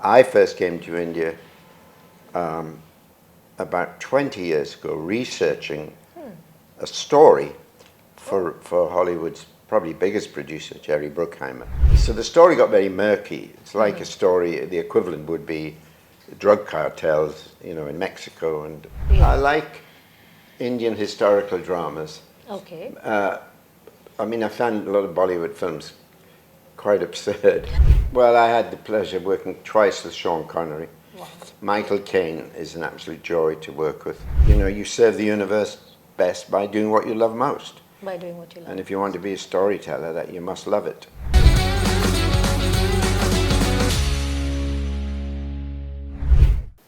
I first came to India about 20 years ago, researching a story for Hollywood's probably biggest producer, Jerry Bruckheimer. So the story got very murky. It's like a story, the equivalent would be drug cartels, in Mexico. And I like Indian historical dramas. Okay. I found a lot of Bollywood films quite absurd. Well, I had the pleasure of working twice with Sean Connery. Wow. Michael Caine is an absolute joy to work with. You serve the universe best by doing what you love most. By doing what you love. And if you want to be a storyteller, that you must love it.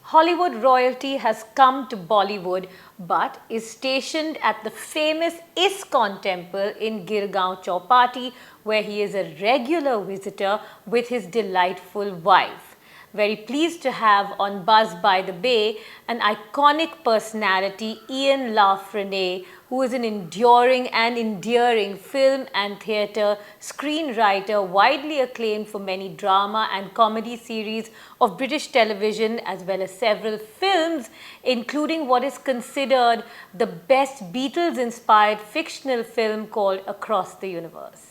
Hollywood royalty has come to Bollywood but is stationed at the famous Iskcon temple in Girgaon Chowpatty, where he is a regular visitor with his delightful wife. Very pleased to have on Buzz by the Bay an iconic personality, Ian La Frenais, who is an enduring and endearing film and theatre screenwriter, widely acclaimed for many drama and comedy series of British television, as well as several films, including what is considered the best Beatles-inspired fictional film called Across the Universe.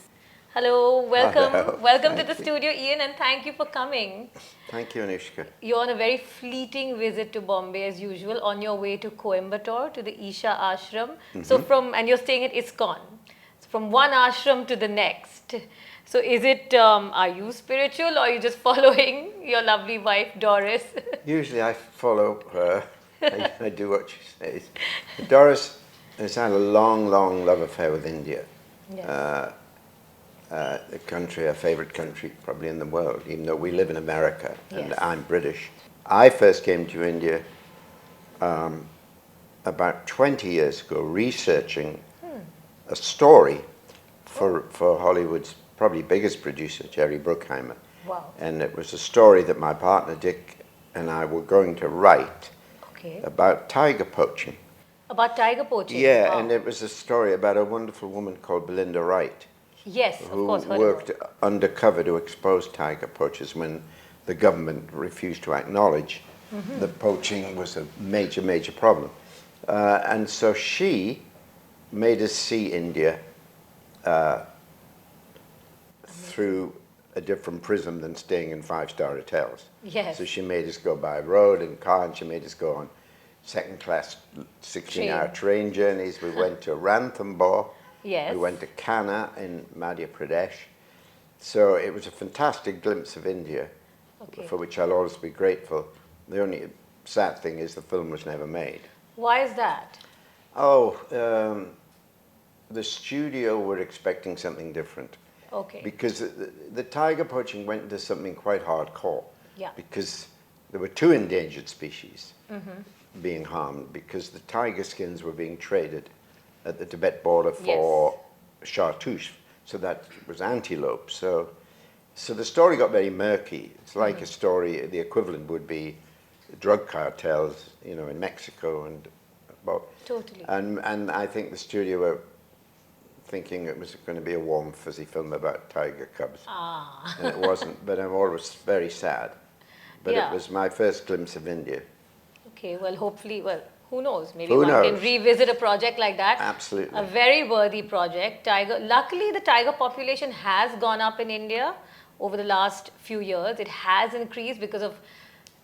Hello, welcome. Hello. Welcome to Thank the you. studio, Ian, and thank you for coming. Thank you, Anushka. You're on a very fleeting visit to Bombay as usual, on your way to Coimbatore to the Isha Ashram. So and you're staying at Iskcon. So from one ashram to the next. So is it, are you spiritual, or are you just following your lovely wife, Doris? Usually I follow her. I do what she says. Doris has had a long, long love affair with India. Yes. The country, our favorite country probably in the world, even though we live in America and Yes. I'm British. I first came to India about 20 years ago, researching a story for Hollywood's probably biggest producer, Jerry Bruckheimer. Wow. And it was a story that my partner Dick and I were going to write Okay. about tiger poaching. About tiger poaching? Yeah, Wow. and it was a story about a wonderful woman called Belinda Wright, Yes, of who course. heard worked about it. undercover to expose tiger poachers when the government refused to acknowledge that poaching was a major, major problem. And so she made us see India through a different prism than staying in five-star hotels. Yes. So she made us go by road and car, and she made us go on second-class 16-hour train journeys. We went to Ranthambore. Yes. We went to Kanha in Madhya Pradesh. So it was a fantastic glimpse of India, Okay. for which I'll always be grateful. The only sad thing is the film was never made. Why is that? The studio were expecting something different. Okay. Because the tiger poaching went into something quite hardcore. Yeah. Because there were two endangered species being harmed, because the tiger skins were being traded at the Tibet border for chartreuse. So that was antelope. So the story got very murky. It's like a story, the equivalent would be drug cartels, in Mexico and Totally. and I think the studio were thinking it was going to be a warm, fuzzy film about tiger cubs. Ah. And it wasn't, but I'm always very sad. But Yeah. it was my first glimpse of India. Okay, well, hopefully, who knows? Maybe Who one can knows? revisit a project like that. Absolutely. A very worthy project. Luckily, the tiger population has gone up in India over the last few years. It has increased because of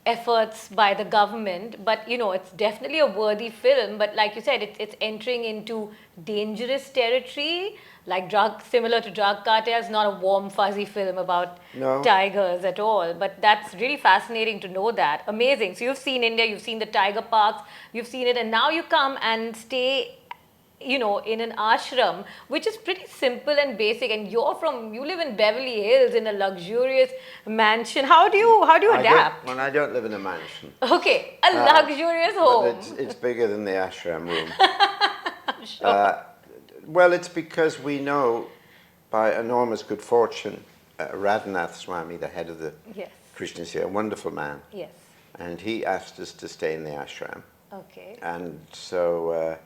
efforts by the government. But, it's definitely a worthy film. But like you said, it's entering into dangerous territory, like similar to drug cartels, not a warm, fuzzy film about No. tigers at all. But that's really fascinating to know that. Amazing. So you've seen India, you've seen the tiger parks, you've seen it, and now you come and stay, in an ashram, which is pretty simple and basic. And you live in Beverly Hills in a luxurious mansion. How do you adapt? I don't live in a mansion. Okay, a luxurious But home. it's bigger than the ashram room. I'm sure. Well, it's because we know by enormous good fortune, Radhanath Swami, the head of the Yes. Krishna, a wonderful man, Yes. and he asked us to stay in the ashram. Okay. And so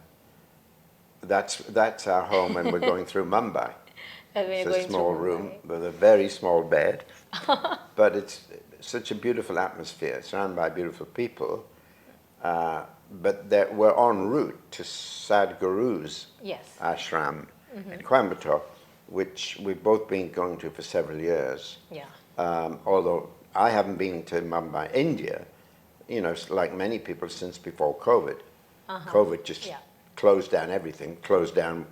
that's our home, and we're going through Mumbai. And we're It's going a small through room Mumbai. with a very small bed, but such a beautiful atmosphere, surrounded by beautiful people, but we're en route to Sadhguru's ashram in Coimbatore, which we've both been going to for several years. Yeah. Although I haven't been to Mumbai, India, like many people, since before COVID. COVID just closed down everything, closed down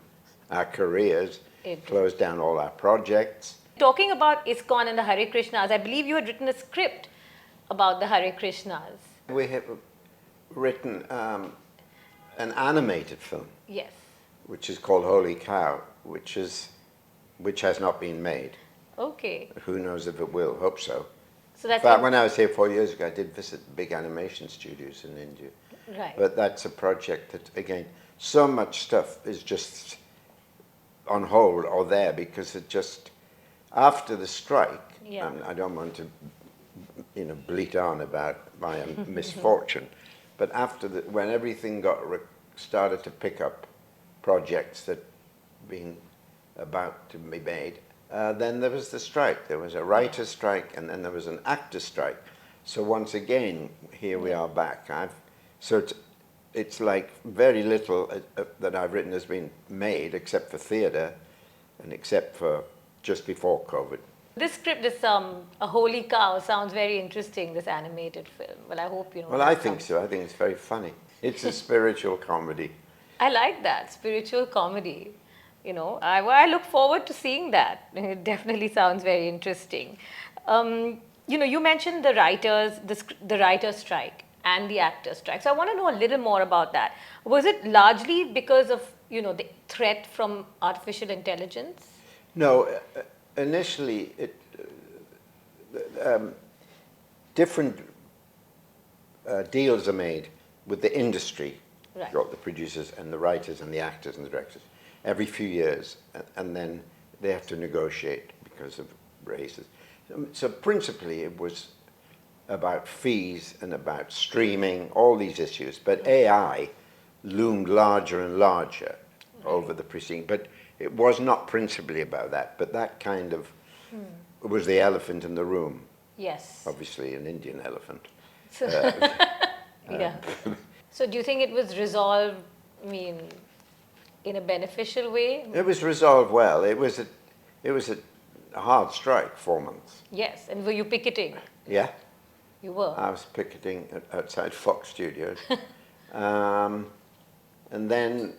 our careers, closed down all our projects. Talking about Iskcon and the Hare Krishnas, I believe you had written a script about the Hare Krishnas. We have written an animated film. Yes. Which is called Holy Cow, which has not been made. Okay. Who knows if it will? Hope so. So that's. In fact, when I was here 4 years ago, I did visit big animation studios in India. Right. But that's a project that, again, so much stuff is just on hold or there because it just, after the strike, and I don't want to, bleat on about my misfortune, but when everything started to pick up projects that been about to be made, then there was the strike. There was a writer's strike, and then there was an actor's strike. So once again, here we are back. So it's like very little that I've written has been made, except for theatre, and except for just before COVID. This script is a holy cow. Sounds very interesting, this animated film. Well, I hope you know. Well, I think so. I think it's very funny. It's a spiritual comedy. I like that, spiritual comedy. I look forward to seeing that. It definitely sounds very interesting. You mentioned the writer's strike and the actor's strike. So I want to know a little more about that. Was it largely because of, the threat from artificial intelligence? No, initially, different deals are made with the industry, right. The producers and the writers and the actors and the directors, every few years, and then they have to negotiate because of raises. So principally, it was about fees and about streaming, all these issues. But AI loomed larger and larger over the preceding. But it was not principally about that. But that kind of was the elephant in the room. Yes. Obviously, an Indian elephant. So, yeah. So do you think it was resolved, in a beneficial way? It was resolved well. It was a hard strike, 4 months. Yes. And were you picketing? Yeah. You were? I was picketing outside Fox Studios. And then,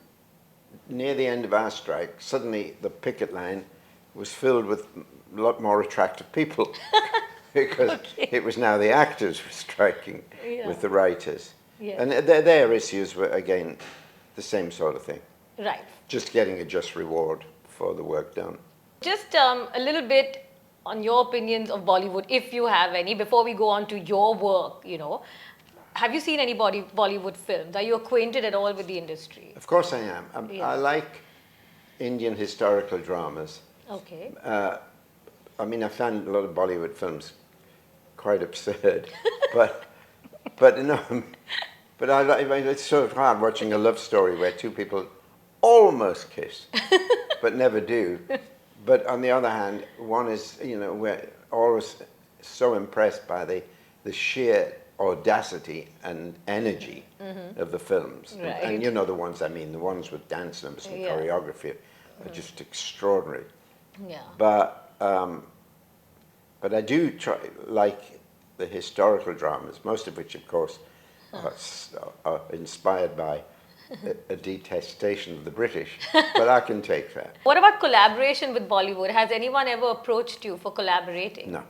near the end of our strike, suddenly the picket line was filled with a lot more attractive people because it was now the actors who were striking with the writers. Yeah. And their issues were, again, the same sort of thing. Right. Just getting a just reward for the work done. Just a little bit on your opinions of Bollywood, if you have any, before we go on to your work, Have you seen any Bollywood films? Are you acquainted at all with the industry? Of course I am. I like Indian historical dramas. Okay. I found a lot of Bollywood films quite absurd, but it's so hard watching a love story where two people almost kiss, but never do. But on the other hand, one is, we're always so impressed by the sheer audacity and energy of the films. Right. And you know the ones the ones with dance numbers and choreography are just extraordinary. Yeah. But I do like the historical dramas, most of which, of course, are inspired by a detestation of the British, but I can take that. What about collaboration with Bollywood? Has anyone ever approached you for collaborating? No.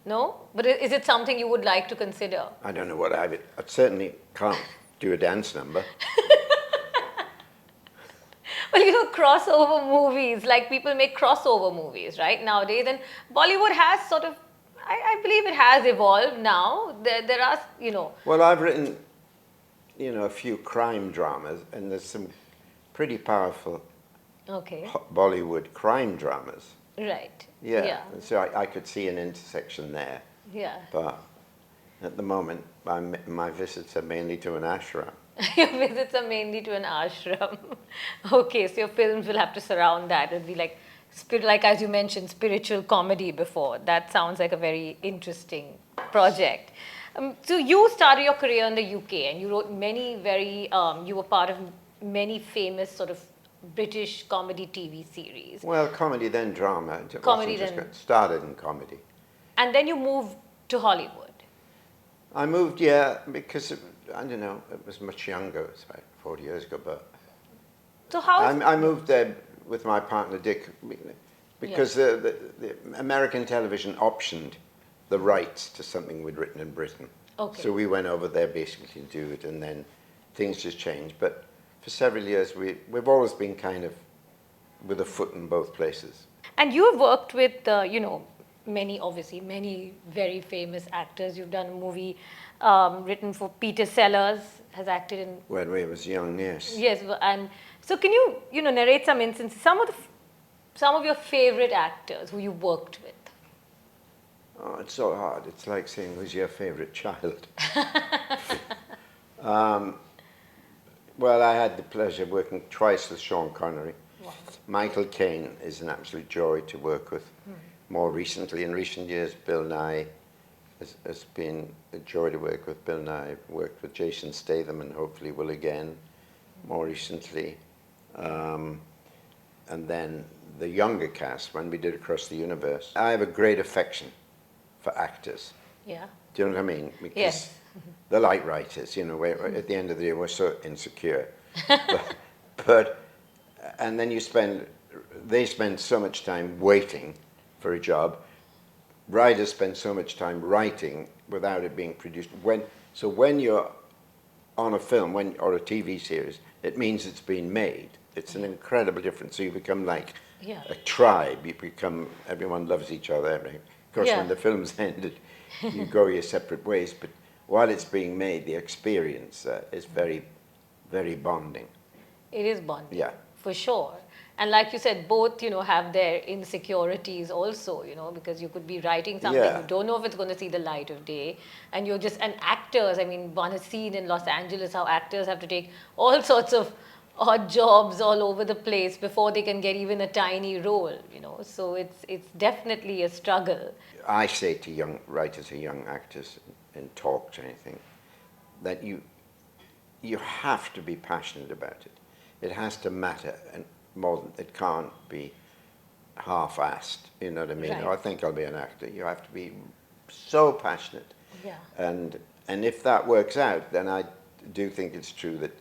No? But is it something you would like to consider? I don't know what I certainly can't do a dance number. Well, crossover movies, like people make crossover movies, right, nowadays. And Bollywood has sort of, I believe it has evolved now. There are, Well, I've written, a few crime dramas, and there's some pretty powerful Bollywood crime dramas. Right. Yeah. And so I could see an intersection there. Yeah. But at the moment, my visits are mainly to an ashram. Your visits are mainly to an ashram. Okay, so your films will have to surround that. It'll be like as you mentioned, spiritual comedy before. That sounds like a very interesting project. So you started your career in the UK and you wrote many you were part of many famous sort of British comedy TV series. Well, comedy then drama. It Comedy wasn't just then- started in comedy. And then you moved to Hollywood. I moved, yeah, because, I don't know, it was much younger. It was about 40 years ago, but So how? I moved there with my partner, Dick, because the American television optioned the rights to something we'd written in Britain. Okay. So we went over there basically to do it, and then things just changed. But for several years, we've always been kind of with a foot in both places. And you have worked with, many very famous actors. You've done a movie written for Peter Sellers, has acted in. When we was young, yes. Yes, and so can you, narrate some instances, some of your favorite actors who you worked with? Oh, it's so hard. It's like saying, who's your favorite child? Well, I had the pleasure of working twice with Sean Connery. Wow. Michael Caine is an absolute joy to work with. More recently, in recent years, Bill Nye has been a joy to work with. Bill Nye worked with Jason Statham and hopefully will again more recently. And then the younger cast, when we did Across the Universe. I have a great affection for actors. Yeah. Do you know what I mean? Because Yes. they're like writers, at the end of the day, we're so insecure. And then they spend so much time waiting for a job. Writers spend so much time writing without it being produced. So when you're on a film or a TV series, it means it's been made. It's an incredible difference. So you become like a tribe. Everyone loves each other. Everything. Of course, when the film's ended, you go your separate ways. But while it's being made, the experience is very, very bonding. It is bonding. Yeah. For sure. And like you said, both, have their insecurities also, because you could be writing something, Yeah. you don't know if it's going to see the light of day. And actors, one has seen in Los Angeles how actors have to take all sorts of odd jobs all over the place before they can get even a tiny role, So it's definitely a struggle. I say to young writers or young actors in talks or anything, that you have to be passionate about it. It has to matter, and more than it can't be half-assed. You know what I mean? Right. Oh, I think I'll be an actor. You have to be so passionate. Yeah. And if that works out, then I do think it's true that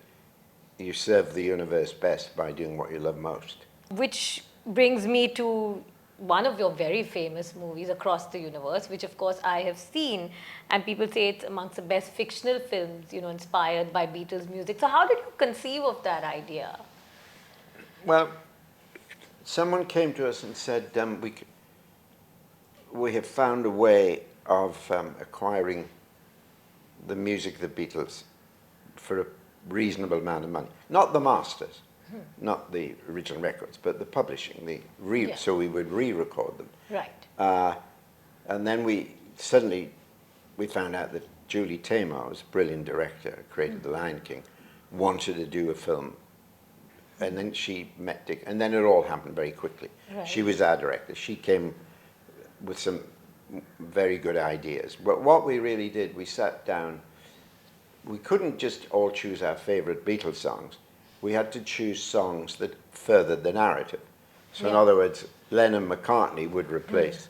you serve the universe best by doing what you love most. Which brings me to one of your very famous movies, Across the Universe, which of course I have seen, and people say it's amongst the best fictional films, inspired by Beatles music. So how did you conceive of that idea? Well, someone came to us and said, we have found a way of acquiring the music of the Beatles for a reasonable amount of money. Not the masters, not the original records, but the publishing, so we would re-record them. Right. And then we found out that Julie Taymor, was a brilliant director, who created The Lion King, wanted to do a film. And then she met Dick, and then it all happened very quickly. Right. She was our director. She came with some very good ideas. But what we really did, we sat down. We couldn't just all choose our favorite Beatles songs. We had to choose songs that furthered the narrative. So in other words, Lennon McCartney would replace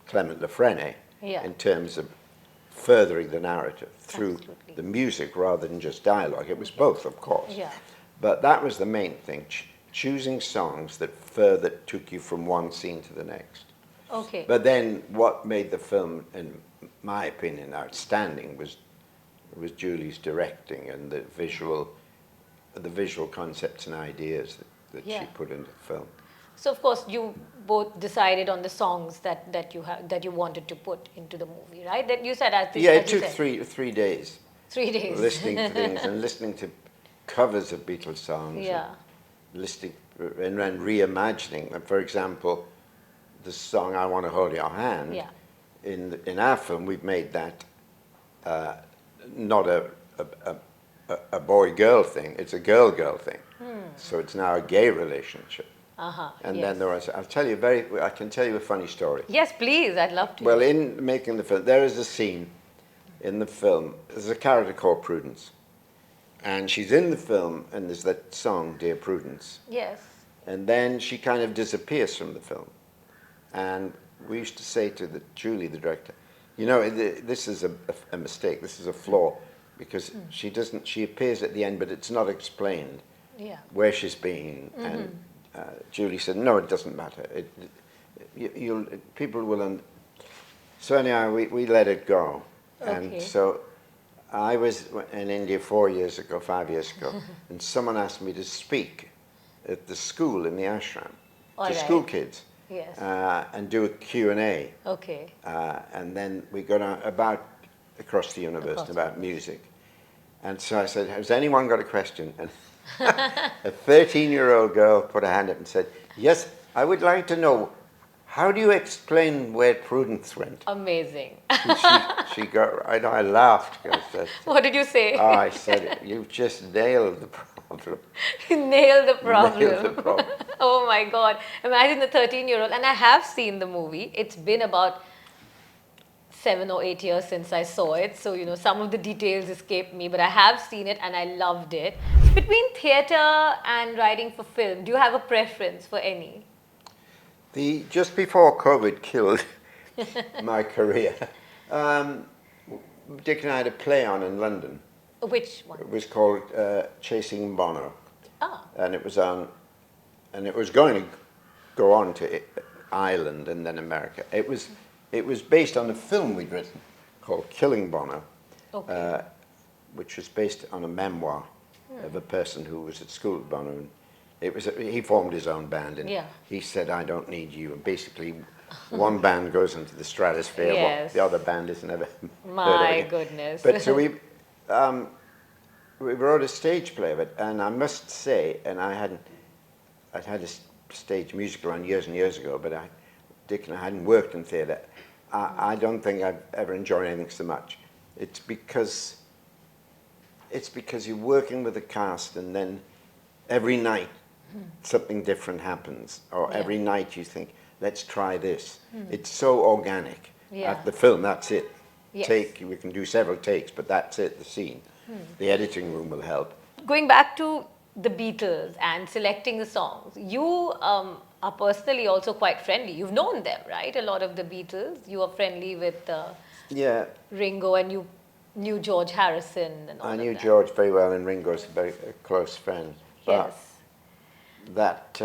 Clement La Frenais in terms of furthering the narrative through the music rather than just dialogue. It was both, of course. Yeah. But that was the main thing, choosing songs that further took you from one scene to the next. Okay. But then what made the film, in my opinion, outstanding was Julie's directing and the visual concepts and ideas that she put into the film. So of course you both decided on the songs that you wanted to put into the movie, right? That you said It took 3 days. 3 days. Listening to things and listening to covers of Beatles songs. Yeah. And listening and then reimagining. For example, the song "I Want to Hold Your Hand." Yeah. In our film, we've made that not a boy-girl thing. It's a girl-girl thing. So it's now a gay relationship. And then there was. I can tell you a funny story. Yes, please. I'd love to. Well, in making the film, there is a scene in the film, there's a character called Prudence. And she's in the film, and there's that song, Dear Prudence. Yes. And then she kind of disappears from the film. And we used to say to Julie, the director, you know, this is a mistake, this is a flaw, because she appears at the end, but it's not explained where she's been. And Julie said, no, it doesn't matter. People will. So anyhow, we let it go. Okay. And so I was in India 5 years ago, and someone asked me to speak at the school in the ashram to school kids. Yes. And do a Q&A. Okay. And then we got about across the universe about music. And so I said, has anyone got a question? And a 13-year-old girl put her hand up and said, yes, I would like to know, how do you explain where Prudence went? Amazing. She got, I laughed. What did you say? Oh, I said, you've just nailed the problem. You nailed the problem. Nailed the problem. Oh my God. Imagine the 13-year-old. And I have seen the movie. It's been about 7 or 8 years since I saw it. So, you know, some of the details escape me, but I have seen it and I loved it. Between theatre and writing for film, do you have a preference for any? Just before COVID killed my career, Dick and I had a play on in London. Which one? It was called Chasing Bono. Ah. And it was going to go on to Ireland and then America. It was based on a film we'd written called Killing Bono, which was based on a memoir of a person who was at school with Bono. And he formed his own band, and he said, I don't need you. And basically, one band goes into the stratosphere, the other band is never My goodness. But so we wrote a stage play of it, and I must say, and I'd had a stage musical on years and years ago, but Dick and I hadn't worked in theatre. I don't think I've ever enjoyed anything so much. It's because you're working with a cast, and then every night something different happens, or every night you think, let's try this. It's so organic. At the film, that's it. We can do several takes, but that's it, the scene. The editing room will help. Going back to the Beatles and selecting the songs, you are personally also quite friendly. You've known them, right? A lot of the Beatles. You are friendly with Ringo, and you knew George Harrison and all of that. I knew George very well, and Ringo's a close friend. But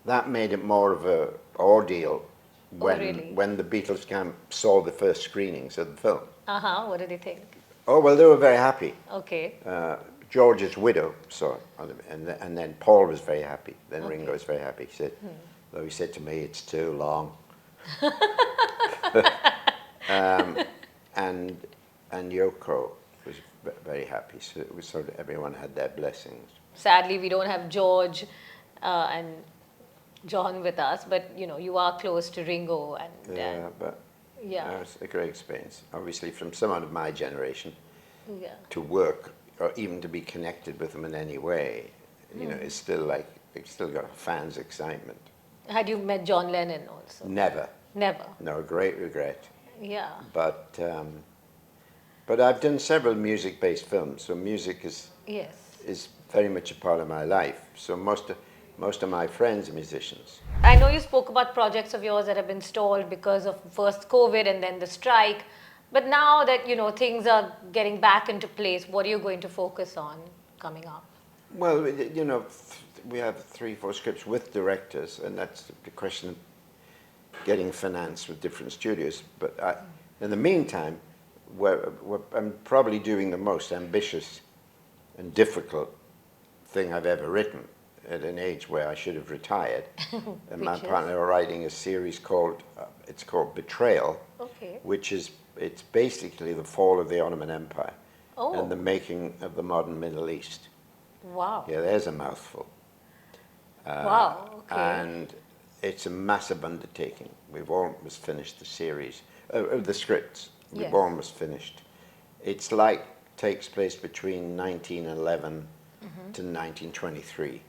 that made it more of an ordeal when the Beatles saw the first screenings of the film. What did they think? Oh, well, they were very happy. Okay. George's widow saw it, and then Paul was very happy. Then Ringo was very happy. He said, though he said to me, it's too long. And Yoko was very happy. So it was sort of everyone had their blessings. Sadly, we don't have George and John with us, but you know, you are close to Ringo, and it was a great experience. Obviously, from someone of my generation, to work or even to be connected with them in any way, you know, it's still like it's still got fans' excitement. Had you met John Lennon also? Never. Never. No, great regret. Yeah. But I've done several music-based films, so music is very much a part of my life. So most of my friends are musicians. I know you spoke about projects of yours that have been stalled because of first COVID and then the strike. But now that, you know, things are getting back into place, what are you going to focus on coming up? Well, you know, we have 3-4 scripts with directors, and that's the question of getting finance with different studios. But in the meantime, I'm probably doing the most ambitious and difficult thing I've ever written at an age where I should have retired. And my partner are writing a series called Betrayal, which is it's basically the fall of the Ottoman Empire and the making of the modern Middle East. Wow. Yeah, there's a mouthful. Wow, okay. And it's a massive undertaking. We've almost finished the series, the scripts. We've almost finished. It's takes place between 1911 to 1923.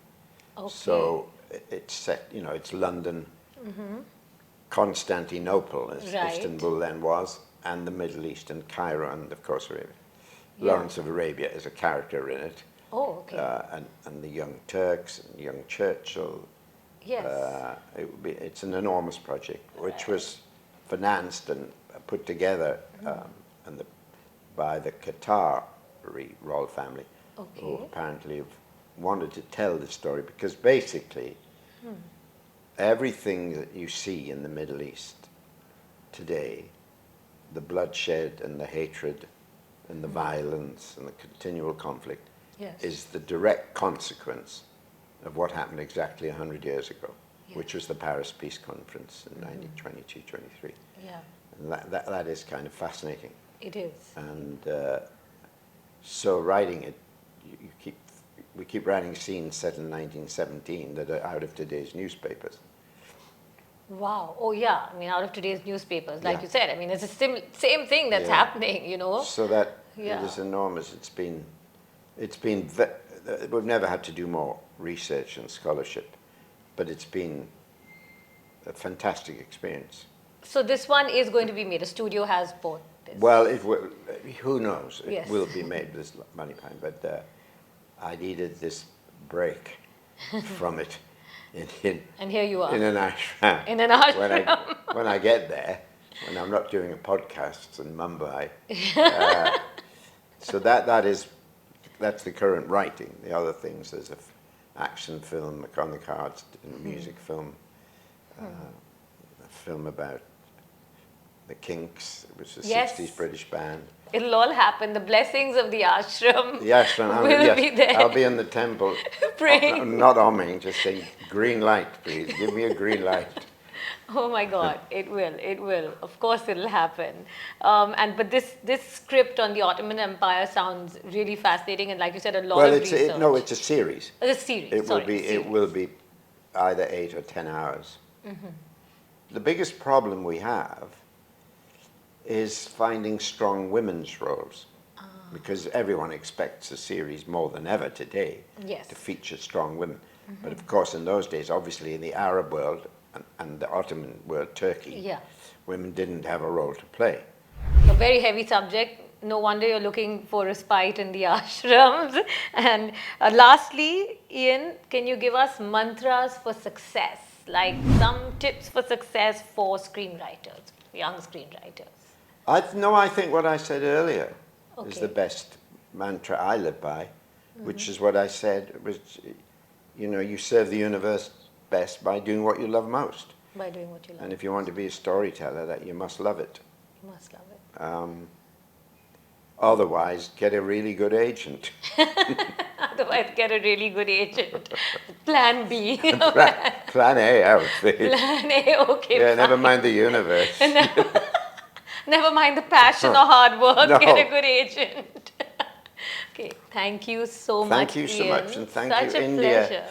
Okay. So it's set, you know, it's London, Constantinople, as Istanbul then was, and the Middle East, and Cairo, and of course Arabia. Yeah. Lawrence of Arabia is a character in it. Oh, okay. And the Young Turks and Young Churchill. Yes. It's an enormous project, which was financed and put together by the Qatari royal family, who apparently have wanted to tell the story, because basically everything that you see in the Middle East today, the bloodshed and the hatred and the violence and the continual conflict, is the direct consequence of what happened exactly 100 years ago, which was the Paris Peace Conference in 1922-23. Yeah. And that is kind of fascinating. It is. And so writing it, we keep writing scenes set in 1917 that are out of today's newspapers. Wow. Oh, yeah. I mean, out of today's newspapers, like you said. I mean, it's the same thing that's happening, you know. So that it is enormous. We've never had to do more research and scholarship, but it's been a fantastic experience. So this one is going to be made. A studio has bought this. Well, who knows? It Yes. will be made this money time, but I needed this break from it. And here you are. In an ashram. In an ashram. When I get there, when I'm not doing a podcast in Mumbai. So that's the current writing. The other things, there's an action film on the cards, a music film, a film about the Kinks, which is a 60s British band. It'll all happen. The blessings of the ashram, The ashram will be there. I'll be in the temple, Praying. not humming, just saying, green light, please. Give me a green light. Oh my God, it will. Of course it'll happen. But this script on the Ottoman Empire sounds really fascinating, and like you said, a lot of research. It's a series. It's a series. It will be either 8 or 10 hours. The biggest problem we have is finding strong women's roles, because everyone expects a series more than ever today to feature strong women. But of course, in those days, obviously in the Arab world and the Ottoman world, Turkey, women didn't have a role to play. A very heavy subject. No wonder you're looking for respite in the ashrams. And lastly, Ian, can you give us mantras for success? Like some tips for success for screenwriters, young screenwriters. I think what I said earlier is the best mantra I live by, which is what I said, which, you serve the universe best by doing what you love most. By doing what you love. And if you want to be a storyteller, that you must love it. You must love it. Otherwise, get a really good agent. Otherwise, get a really good agent. Plan B. Plan A, I would say. Plan A, okay. Yeah, never mind the universe. Never mind the passion or hard work. No. Get a good agent. Okay, thank you so much. Thank you so Ian. much, and thank Such you, a India, pleasure.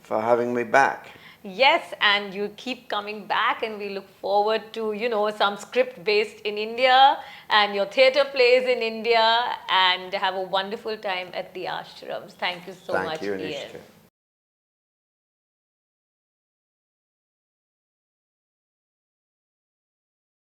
for having me back. Yes, and you keep coming back, and we look forward to, some script based in India and your theatre plays in India, and have a wonderful time at the ashrams. Thank you so much, Thank you, Ian. Anushka.